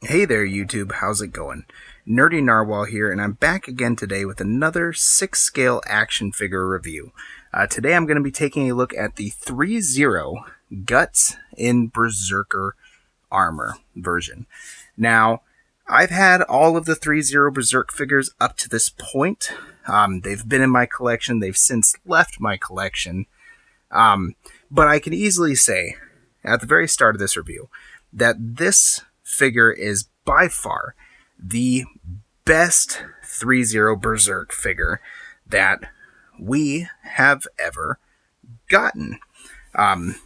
Hey there, YouTube. How's it going? Nerdy Narwhal here, and I'm back again today with another 6-scale action figure review. Today I'm going to be taking a look at the Threezero Guts in Berserker armor version. Now, I've had all of the Threezero Berserk figures up to this point. They've been in my collection. They've since left my collection. But I can easily say, at the very start of this review, that this figure is by far the best Threezero Berserk figure that we have ever gotten.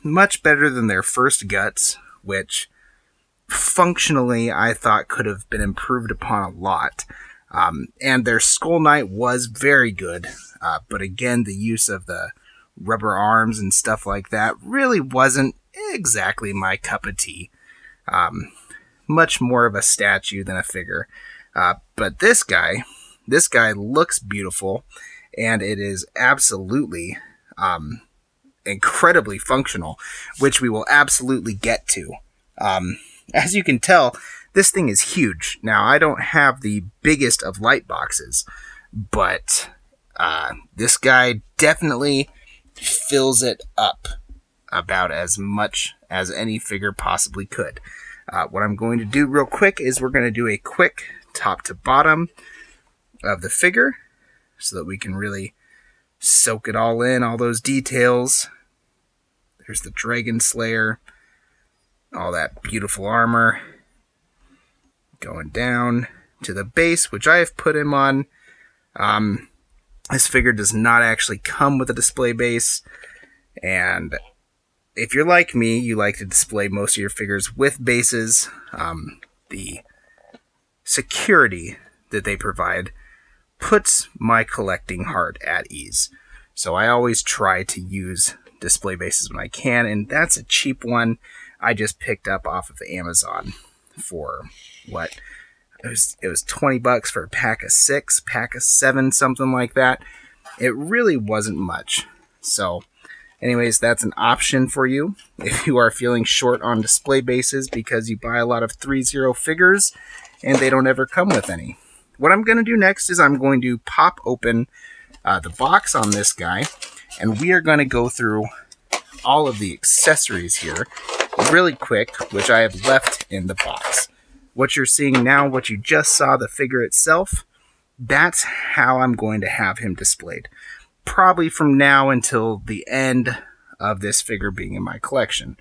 Much better than their first Guts, which functionally I thought could have been improved upon a lot. And their Skull Knight was very good, but again, the use of the rubber arms and stuff like that really wasn't exactly my cup of tea. Much more of a statue than a figure. But this guy looks beautiful, and it is absolutely incredibly functional, which we will absolutely get to. As you can tell, this thing is huge. Now, I don't have the biggest of light boxes, but this guy definitely fills it up about as much as any figure possibly could. What I'm going to do real quick is we're going to do a quick top to bottom of the figure so that we can really soak it all in, all those details. There's the Dragon Slayer, all that beautiful armor. Going down to the base, which I have put him on. This figure does not actually come with a display base, and if you're like me, you like to display most of your figures with bases. The security that they provide puts my collecting heart at ease. So I always try to use display bases when I can, and that's a cheap one I just picked up off of Amazon for what? It was $20 for a pack of 6, pack of 7, something like that. It really wasn't much. So anyways, that's an option for you if you are feeling short on display bases because you buy a lot of Threezero figures and they don't ever come with any. What I'm going to do next is I'm going to pop open the box on this guy, and we are going to go through all of the accessories here really quick, which I have left in the box. What you're seeing now, what you just saw, the figure itself, that's how I'm going to have him displayed. Probably from now until the end of this figure being in my collection.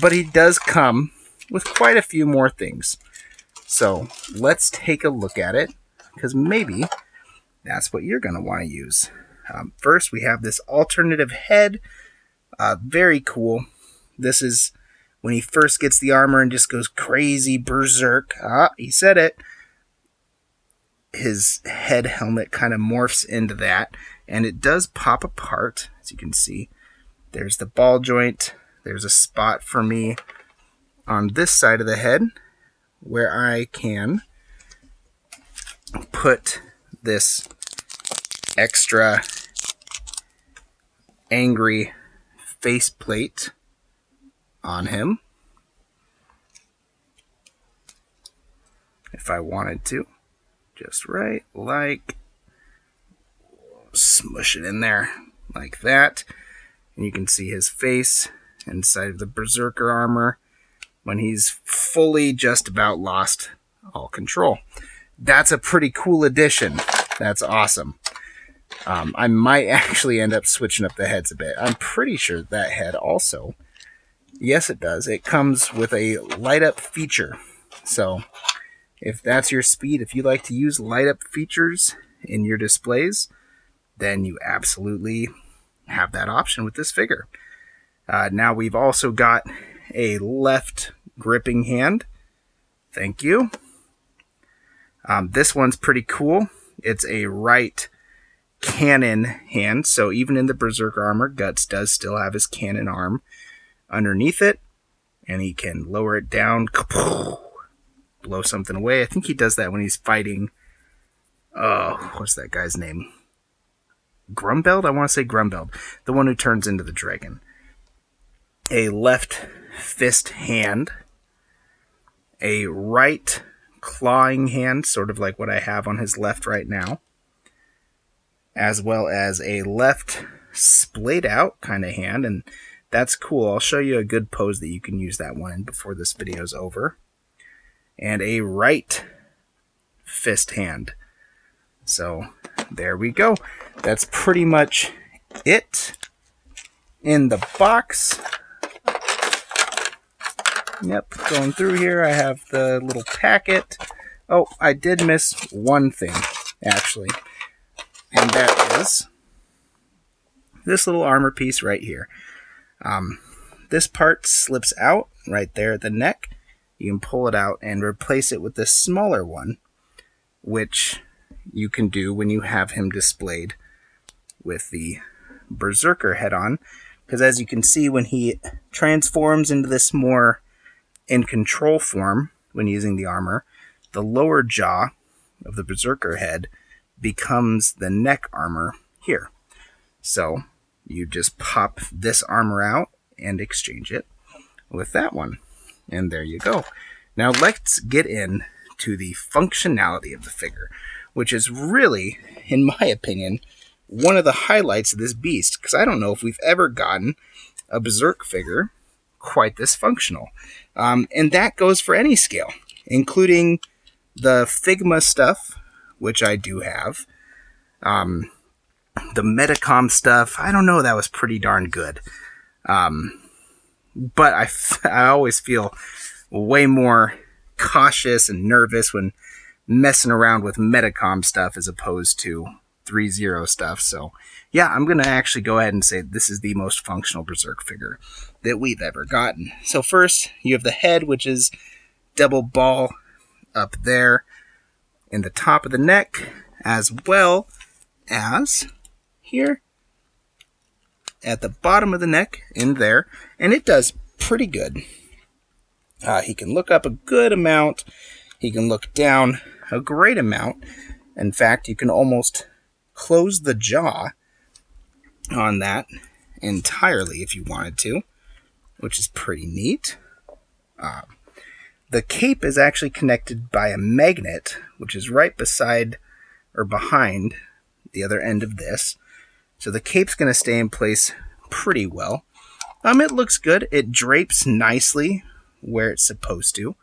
But he does come with quite a few more things. So let's take a look at it, because maybe that's what you're going to want to use. First, we have this alternative head. Very cool. This is when he first gets the armor and just goes crazy berserk. He said it. His head helmet kind of morphs into that, and it does pop apart, as you can see. There's the ball joint. There's a spot for me on this side of the head where I can put this extra angry faceplate on him if I wanted to. Just right, like, smush it in there like that. And you can see his face inside of the Berserker armor when he's fully just about lost all control. That's a pretty cool addition. That's awesome. I might actually end up switching up the heads a bit. I'm pretty sure that head also, yes it does, it comes with a light up feature. So if that's your speed, if you like to use light up features in your displays, then you absolutely have that option with this figure. Now we've also got a left gripping hand. Thank you. This one's pretty cool. It's a right cannon hand, so even in the Berserker armor, Guts does still have his cannon arm underneath it, and he can lower it down, blow something away. I think he does that when he's fighting, what's that guy's name? Grumbeld? I want to say Grumbeld. The one who turns into the dragon. A left fist hand. a right clawing hand, sort of like what I have on his left right now, as well as a left splayed out kind of hand, and that's cool. I'll show you a good pose that you can use that one in before this video is over. And a right fist hand. So there we go. That's pretty much it in the box. Yep, going through here, I have the little packet. Oh, I did miss one thing, actually. And that is this little armor piece right here. This part slips out right there at the neck. You can pull it out and replace it with this smaller one, which you can do when you have him displayed with the Berserker head on. Because as you can see, when he transforms into this more in control form when using the armor, the lower jaw of the Berserker head becomes the neck armor here. So you just pop this armor out and exchange it with that one. And there you go. Now let's get into the functionality of the figure, which is really, in my opinion, one of the highlights of this beast, because I don't know if we've ever gotten a Berserk figure quite this functional. And that goes for any scale, including the Figma stuff, which I do have. The Metacom stuff, I don't know, that was pretty darn good. But I always feel way more cautious and nervous when messing around with Metacom stuff as opposed to Threezero stuff. So yeah, I'm going to actually go ahead and say this is the most functional Berserk figure that we've ever gotten. So first, you have the head, which is double ball up there in the top of the neck, as well as here at the bottom of the neck in there, and it does pretty good. He can look up a good amount. He can look down a great amount. In fact, you can almost close the jaw on that entirely if you wanted to, which is pretty neat. The cape is actually connected by a magnet, which is right beside or behind the other end of this. So the cape's going to stay in place pretty well. It looks good. It drapes nicely where it's supposed to,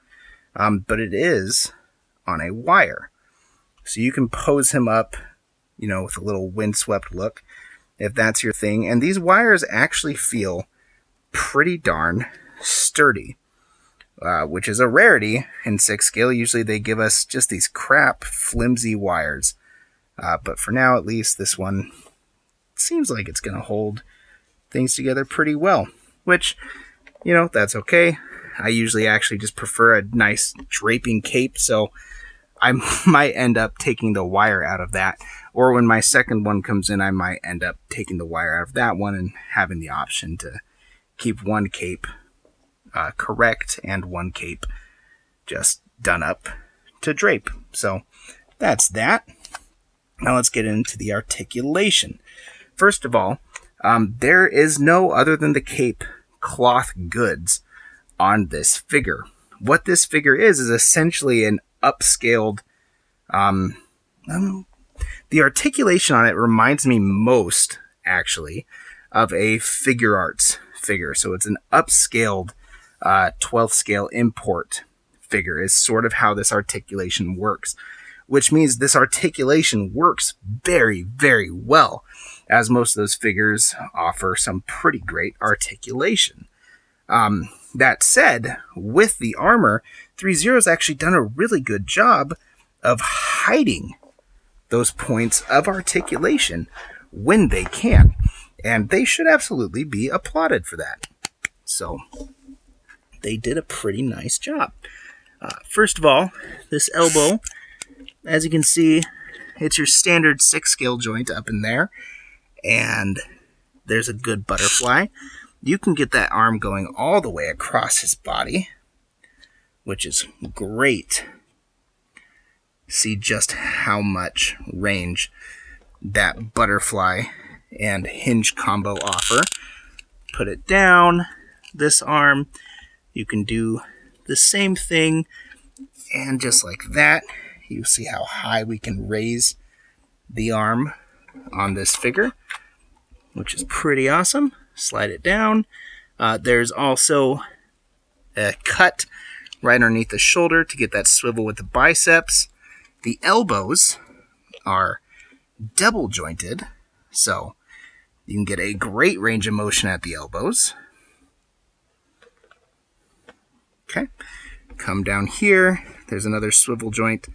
but it is on a wire. So you can pose him up, you know, with a little windswept look, if that's your thing. And these wires actually feel pretty darn sturdy, which is a rarity in 6 scale. Usually they give us just these crap, flimsy wires. But for now, at least, this one seems like it's going to hold things together pretty well, which, you know, that's okay. I usually actually just prefer a nice draping cape, so I might end up taking the wire out of that. Or when my second one comes in, I might end up taking the wire out of that one and having the option to keep one cape correct and one cape just done up to drape. So that's that. Now let's get into the articulation. First of all, there is no other than the cape cloth goods on this figure. What this figure is essentially an upscaled, the articulation on it reminds me most, actually, of a Figure Arts figure. So it's an upscaled 12th scale import figure is sort of how this articulation works, which means this articulation works very, very well, as most of those figures offer some pretty great articulation. That said, with the armor, Threezero's actually done a really good job of hiding those points of articulation when they can, and they should absolutely be applauded for that. So, they did a pretty nice job. First of all, this elbow, as you can see, it's your standard 6 scale joint up in there, and there's a good butterfly. You can get that arm going all the way across his body, which is great. See just how much range that butterfly and hinge combo offer. Put it down, this arm, you can do the same thing, and just like that, you see how high we can raise the arm on this figure, which is pretty awesome. Slide it down. There's also a cut right underneath the shoulder to get that swivel with the biceps. The elbows are double jointed, so you can get a great range of motion at the elbows. Okay, come down here. There's another swivel joint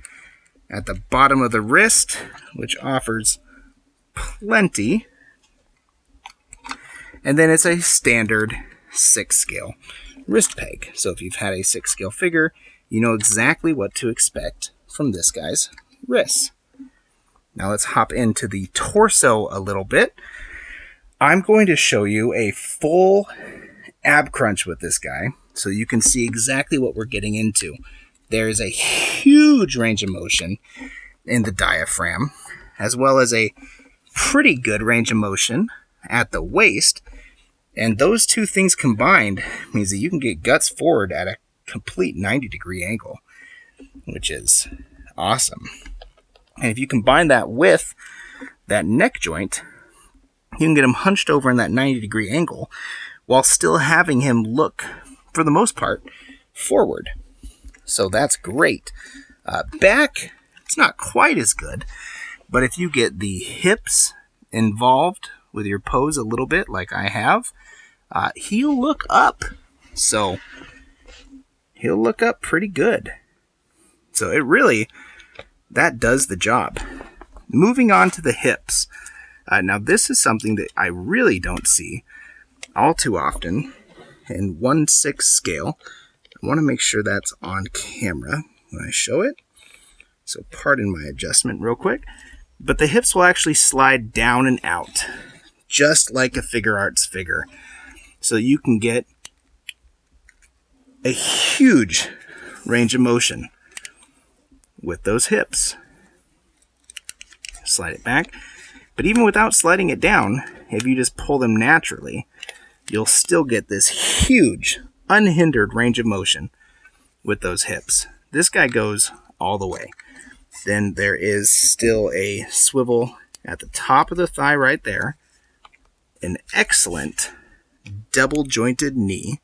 at the bottom of the wrist, which offers plenty. And then it's a standard 6-scale wrist peg. So if you've had a 6-scale figure, you know exactly what to expect from this guy's wrists. Now let's hop into the torso a little bit. I'm going to show you a full ab crunch with this guy so you can see exactly what we're getting into. There is a huge range of motion in the diaphragm, as well as a pretty good range of motion at the waist. And those two things combined means that you can get guts forward at a complete 90-degree angle, which is awesome. And if you combine that with that neck joint, you can get him hunched over in that 90-degree angle while still having him look, for the most part, forward. So that's great. Back, it's not quite as good, but if you get the hips involved with your pose a little bit, like I have, he'll look up. So he'll look up pretty good. So it really, that does the job. Moving on to the hips. Now this is something that I really don't see all too often in 1/6 scale. I want to make sure that's on camera when I show it. So pardon my adjustment real quick. But the hips will actually slide down and out, just like a figure arts figure. So you can get a huge range of motion with those hips. Slide it back. But even without sliding it down, if you just pull them naturally, you'll still get this huge, unhindered range of motion with those hips. This guy goes all the way. Then there is still a swivel at the top of the thigh right there. An excellent double jointed knee.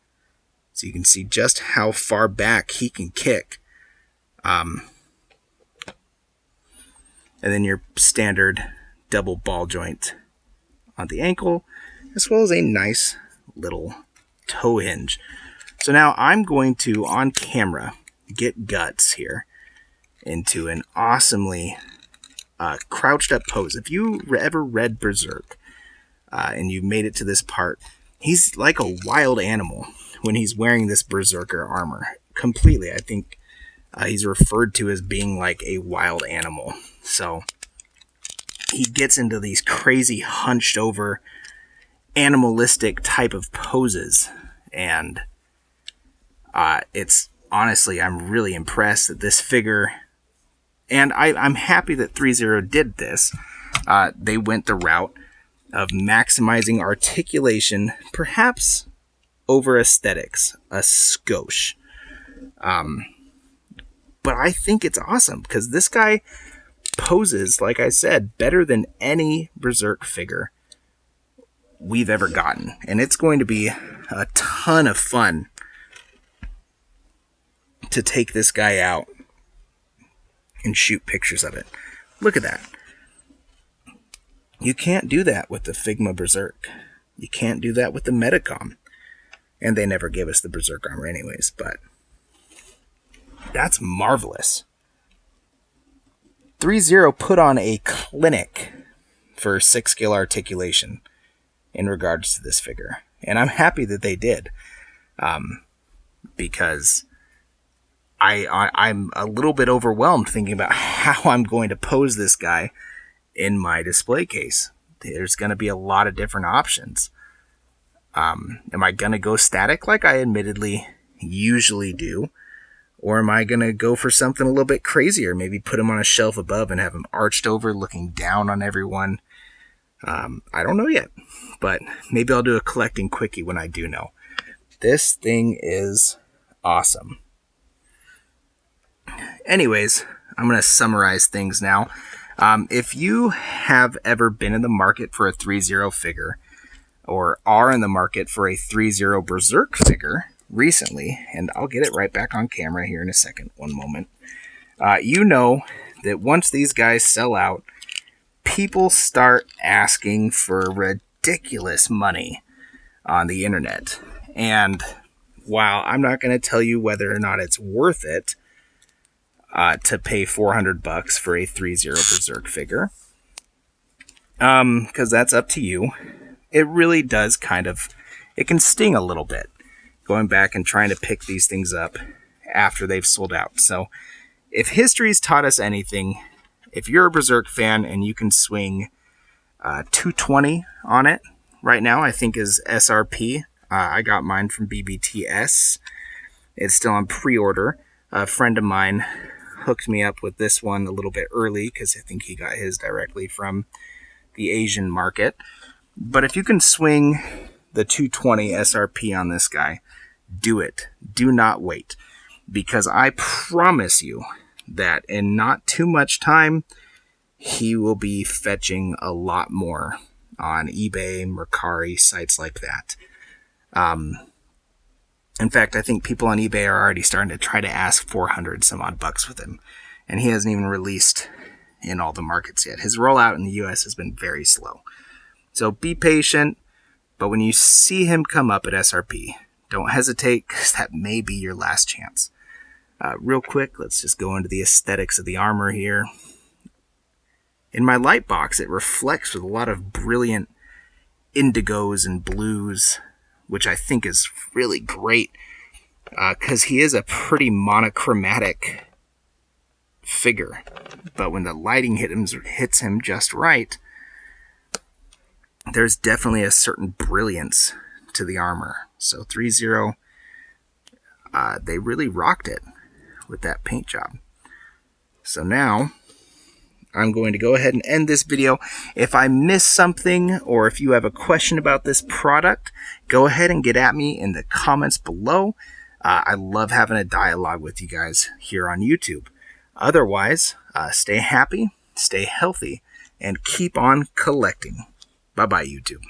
So you can see just how far back he can kick. And then your standard double ball joint on the ankle, as well as a nice little toe hinge. So now I'm going to, on camera, get guts here into an awesomely crouched up pose. If you ever read Berserk and you made it to this part, he's like a wild animal when he's wearing this Berserker armor. Completely. I think he's referred to as being like a wild animal. So he gets into these crazy hunched over animalistic type of poses, and it's honestly, I'm really impressed that this figure, and I'm happy that Threezero did this. They went the route of maximizing articulation, perhaps over aesthetics, a skosh. But I think it's awesome because this guy poses, like I said, better than any Berserk figure we've ever gotten. And it's going to be a ton of fun to take this guy out and shoot pictures of it. Look at that. You can't do that with the Figma Berserk. You can't do that with the Metacom. And they never gave us the Berserk armor anyways, but that's marvelous. Threezero put on a clinic for 6-scale articulation in regards to this figure. And I'm happy that they did. Because I'm a little bit overwhelmed thinking about how I'm going to pose this guy in my display case. There's going to be a lot of different options. Am I going to go static like I admittedly usually do? Or am I going to go for something a little bit crazier? Maybe put him on a shelf above and have him arched over looking down on everyone. I don't know yet. But maybe I'll do a collecting quickie when I do know. This thing is awesome. Anyways, I'm going to summarize things now. If you have ever been in the market for a Threezero figure, or are in the market for a Threezero Berserk figure recently, and I'll get it right back on camera here in a second, one moment, you know that once these guys sell out, people start asking for ridiculous money on the internet. And while I'm not going to tell you whether or not it's worth it to pay $400 for a Threezero Berserk figure, because that's up to you, it really does it can sting a little bit going back and trying to pick these things up after they've sold out. So if history's taught us anything, if you're a Berserk fan and you can swing $220 on it right now, I think is SRP. I got mine from BBTS. It's still on pre-order. A friend of mine hooked me up with this one a little bit early because I think he got his directly from the Asian market. But if you can swing the 220 SRP on this guy, do it. Do not wait. Because I promise you that in not too much time, he will be fetching a lot more on eBay, Mercari, sites like that. In fact, I think people on eBay are already starting to try to ask 400 some odd bucks with him. And he hasn't even released in all the markets yet. His rollout in the US has been very slow. So be patient, but when you see him come up at SRP, don't hesitate, because that may be your last chance. Real quick, let's just go into the aesthetics of the armor here. In my light box, it reflects with a lot of brilliant indigos and blues, which I think is really great, because he is a pretty monochromatic figure. But when the lighting hits him just right, there's definitely a certain brilliance to the armor. So Threezero, they really rocked it with that paint job. So now I'm going to go ahead and end this video. If I missed something, or if you have a question about this product, go ahead and get at me in the comments below. I love having a dialogue with you guys here on YouTube. Otherwise, stay happy, stay healthy, and keep on collecting. Bye-bye, YouTube.